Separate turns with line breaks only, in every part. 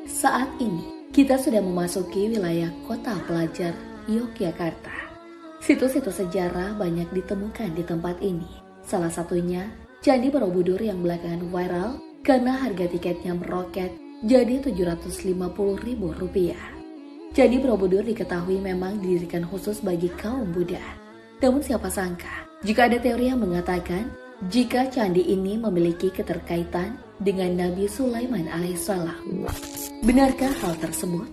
Saat ini, kita sudah memasuki wilayah kota pelajar Yogyakarta. Situs-situs sejarah banyak ditemukan di tempat ini. Salah satunya, Candi Borobudur yang belakangan viral karena harga tiketnya meroket jadi Rp750.000. Candi Borobudur diketahui memang didirikan khusus bagi kaum Buddha. Namun siapa sangka, jika ada teori yang mengatakan jika candi ini memiliki keterkaitan dengan Nabi Sulaiman alaihissalam. Benarkah hal tersebut?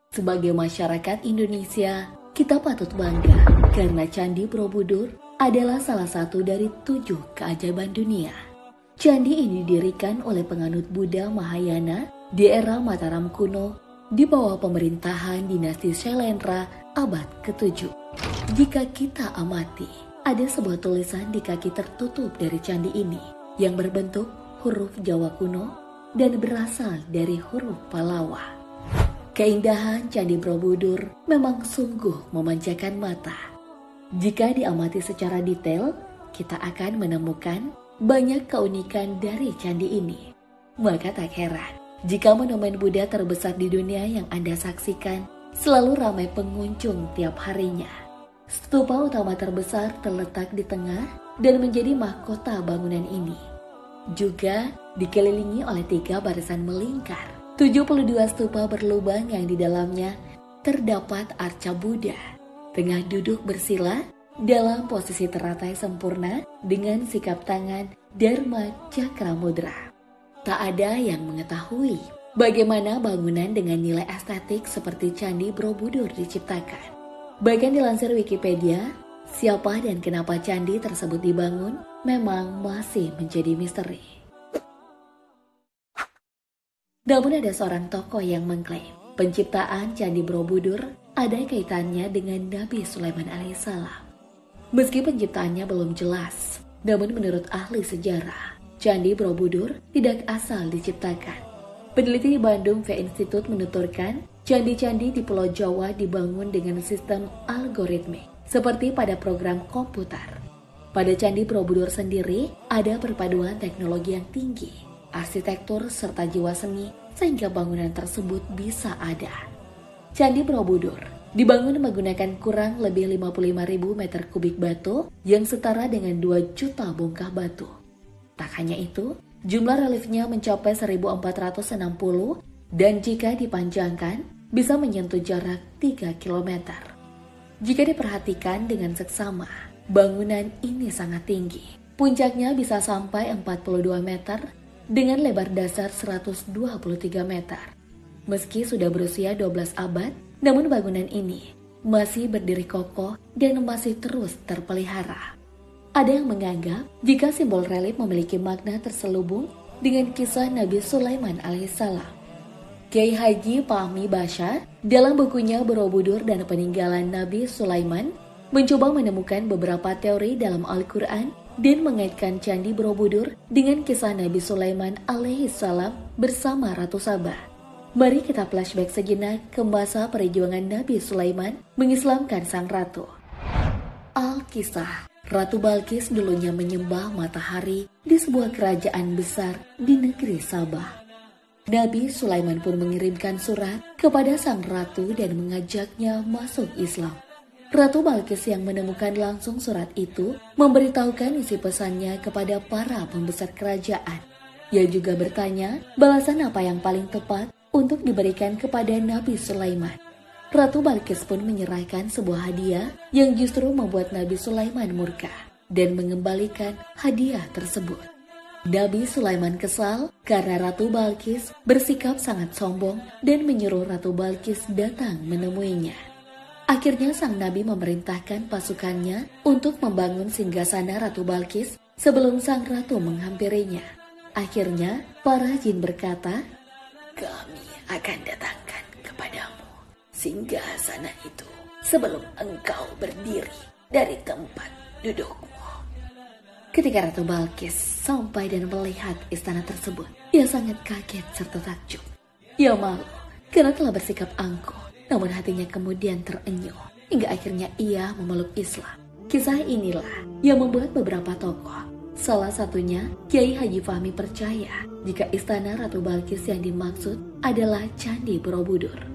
Sebagai masyarakat Indonesia, kita patut bangga karena Candi Borobudur adalah salah satu dari 7 keajaiban dunia. Candi ini didirikan oleh penganut Buddha Mahayana di era Mataram kuno di bawah pemerintahan dinasti Syailendra abad ke-7. Jika kita amati, ada sebuah tulisan di kaki tertutup dari candi ini yang berbentuk huruf Jawa kuno dan berasal dari huruf Pallawa. Keindahan Candi Borobudur memang sungguh memanjakan mata. Jika diamati secara detail, kita akan menemukan banyak keunikan dari candi ini. Maka tak heran jika monumen Buddha terbesar di dunia yang Anda saksikan selalu ramai pengunjung tiap harinya. Stupa utama terbesar terletak di tengah dan menjadi mahkota bangunan ini. Juga dikelilingi oleh 3 barisan melingkar. 72 stupa berlubang yang di dalamnya terdapat arca Buddha. Tengah duduk bersila dalam posisi teratai sempurna dengan sikap tangan Dharma Cakra Mudra. Tak ada yang mengetahui bagaimana bangunan dengan nilai estetik seperti Candi Borobudur diciptakan. Bahkan dilansir Wikipedia, siapa dan kenapa candi tersebut dibangun memang masih menjadi misteri. Namun ada seorang tokoh yang mengklaim penciptaan Candi Borobudur ada kaitannya dengan Nabi Sulaiman alaihissalam. Meski penciptaannya belum jelas, namun menurut ahli sejarah, Candi Borobudur tidak asal diciptakan. Peneliti di Bandung V Institute menuturkan, candi-candi di Pulau Jawa dibangun dengan sistem algoritmik, seperti pada program komputer. Pada Candi Borobudur sendiri, ada perpaduan teknologi yang tinggi, arsitektur serta jiwa seni, sehingga bangunan tersebut bisa ada. Candi Borobudur dibangun menggunakan kurang lebih 55.000 meter kubik batu yang setara dengan 2 juta bongkah batu. Tak hanya itu, jumlah reliefnya mencapai 1460 dan jika dipanjangkan bisa menyentuh jarak 3 km. Jika diperhatikan dengan seksama, bangunan ini sangat tinggi. Puncaknya bisa sampai 42 meter dengan lebar dasar 123 meter. Meski sudah berusia 12 abad, namun bangunan ini masih berdiri kokoh dan masih terus terpelihara. Ada yang menganggap jika simbol relief memiliki makna terselubung dengan kisah Nabi Sulaiman alaihissalam. Kiai Haji Fahmi Bashar dalam bukunya Borobudur dan Peninggalan Nabi Sulaiman mencoba menemukan beberapa teori dalam Al-Quran dan mengaitkan Candi Borobudur dengan kisah Nabi Sulaiman alaihissalam bersama Ratu Sabah. Mari kita flashback sejenak ke masa perjuangan Nabi Sulaiman mengislamkan sang ratu. Al-Kisah, Ratu Balkis dulunya menyembah matahari di sebuah kerajaan besar di negeri Sabah. Nabi Sulaiman pun mengirimkan surat kepada sang ratu dan mengajaknya masuk Islam. Ratu Balkis yang menemukan langsung surat itu memberitahukan isi pesannya kepada para pembesar kerajaan. Ia juga bertanya balasan apa yang paling tepat untuk diberikan kepada Nabi Sulaiman. Ratu Balkis pun menyerahkan sebuah hadiah yang justru membuat Nabi Sulaiman murka dan mengembalikan hadiah tersebut. Nabi Sulaiman kesal karena Ratu Balkis bersikap sangat sombong dan menyuruh Ratu Balkis datang menemuinya. Akhirnya sang Nabi memerintahkan pasukannya untuk membangun singgasana Ratu Balkis sebelum sang ratu menghampirinya. Akhirnya para jin berkata, "Kami akan datangkan kepadamu singgasana itu sebelum engkau berdiri dari tempat dudukmu." Ketika Ratu Balkis sampai dan melihat istana tersebut, ia sangat kaget serta takjub. Ia malu karena telah bersikap angkuh, namun hatinya kemudian terenyuh hingga akhirnya ia memeluk Islam. Kisah inilah yang membuat beberapa tokoh Salah satunya, Kiai Haji Fahmi percaya jika istana Ratu Balkis yang dimaksud adalah Candi Borobudur.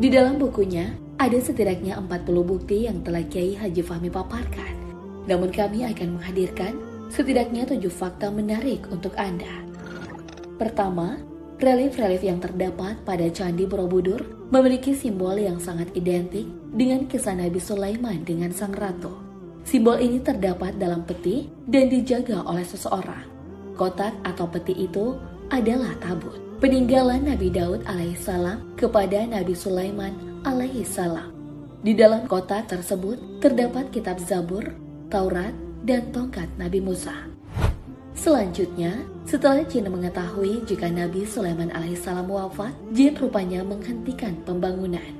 Di dalam bukunya, ada setidaknya 40 bukti yang telah Kiai Haji Fahmi paparkan. Namun kami akan menghadirkan setidaknya 7 fakta menarik untuk Anda. Pertama, relief-relief yang terdapat pada Candi Borobudur memiliki simbol yang sangat identik dengan kisah Nabi Sulaiman dengan sang ratu. Simbol ini terdapat dalam peti dan dijaga oleh seseorang. Kotak atau peti itu adalah tabut peninggalan Nabi Daud alaihissalam kepada Nabi Sulaiman alaihissalam. Di dalam kotak tersebut terdapat kitab Zabur, Taurat, dan tongkat Nabi Musa. Selanjutnya, setelah jin mengetahui jika Nabi Sulaiman alaihissalam wafat, jin rupanya menghentikan pembangunan.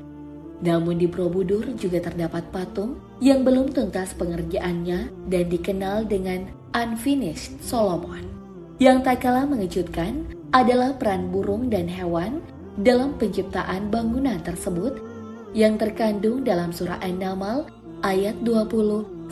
Namun di Borobudur juga terdapat patung yang belum tuntas pengerjaannya dan dikenal dengan Unfinished Solomon. Yang tak kalah mengejutkan adalah peran burung dan hewan dalam penciptaan bangunan tersebut yang terkandung dalam surah An-Naml ayat 20-22.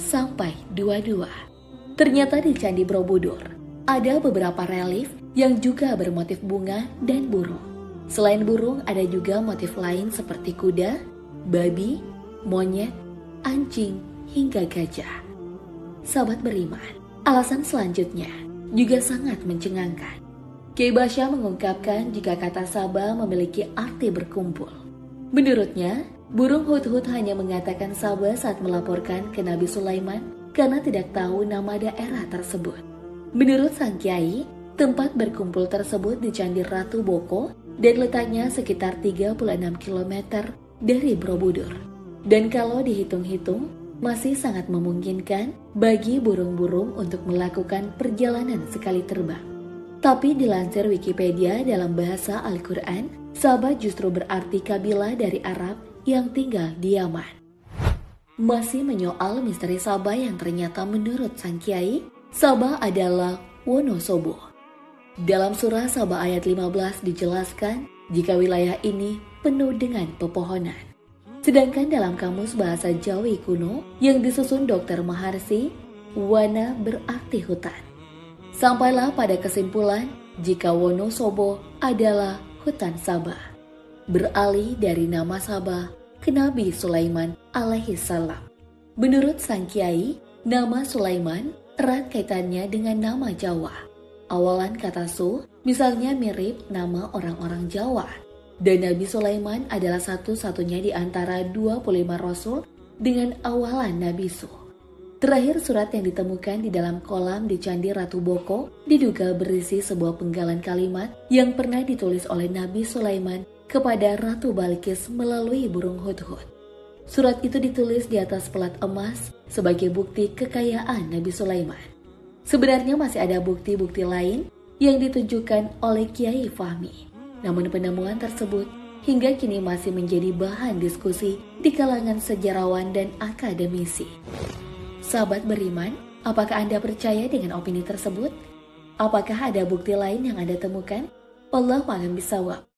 Ternyata di Candi Borobudur ada beberapa relief yang juga bermotif bunga dan burung. Selain burung, ada juga motif lain seperti kuda, babi, monyet, anjing, hingga gajah. Sahabat beriman, alasan selanjutnya juga sangat mencengangkan. Kiai Basya mengungkapkan jika kata Saba memiliki arti berkumpul. Menurutnya, burung hut-hut hanya mengatakan Saba saat melaporkan ke Nabi Sulaiman karena tidak tahu nama daerah tersebut. Menurut sang kiai, tempat berkumpul tersebut di Candi Ratu Boko dan letaknya sekitar 36 km dari Borobudur. Dan kalau dihitung-hitung, masih sangat memungkinkan bagi burung-burung untuk melakukan perjalanan sekali terbang. Tapi dilansir Wikipedia dalam bahasa Al-Quran, Saba justru berarti kabilah dari Arab yang tinggal di Yaman. Masih menyoal misteri Saba yang ternyata menurut sang kiai, Saba adalah Wonosobo. Dalam surah Saba ayat 15 dijelaskan jika wilayah ini penuh dengan pepohonan. Sedangkan dalam kamus bahasa Jawi kuno yang disusun Dr. Maharsi, Wana berarti hutan. Sampailah pada kesimpulan jika Wonosobo adalah hutan Saba, beralih dari nama Saba ke Nabi Sulaiman alaihissalam. Menurut sang kiai, nama Sulaiman erat kaitannya dengan nama Jawa. Awalan kata Su misalnya mirip nama orang-orang Jawa. Dan Nabi Sulaiman adalah satu-satunya di antara 25 rasul dengan awalan Nabi Su. Terakhir, surat yang ditemukan di dalam kolam di Candi Ratu Boko diduga berisi sebuah penggalan kalimat yang pernah ditulis oleh Nabi Sulaiman kepada Ratu Balkis melalui burung hut-hut. Surat itu ditulis di atas pelat emas sebagai bukti kekayaan Nabi Sulaiman. Sebenarnya masih ada bukti-bukti lain yang ditujukan oleh Kiai Fahmi. Namun penemuan tersebut hingga kini masih menjadi bahan diskusi di kalangan sejarawan dan akademisi. Sahabat beriman, apakah Anda percaya dengan opini tersebut? Apakah ada bukti lain yang Anda temukan? Wallahu a'lam bishawab.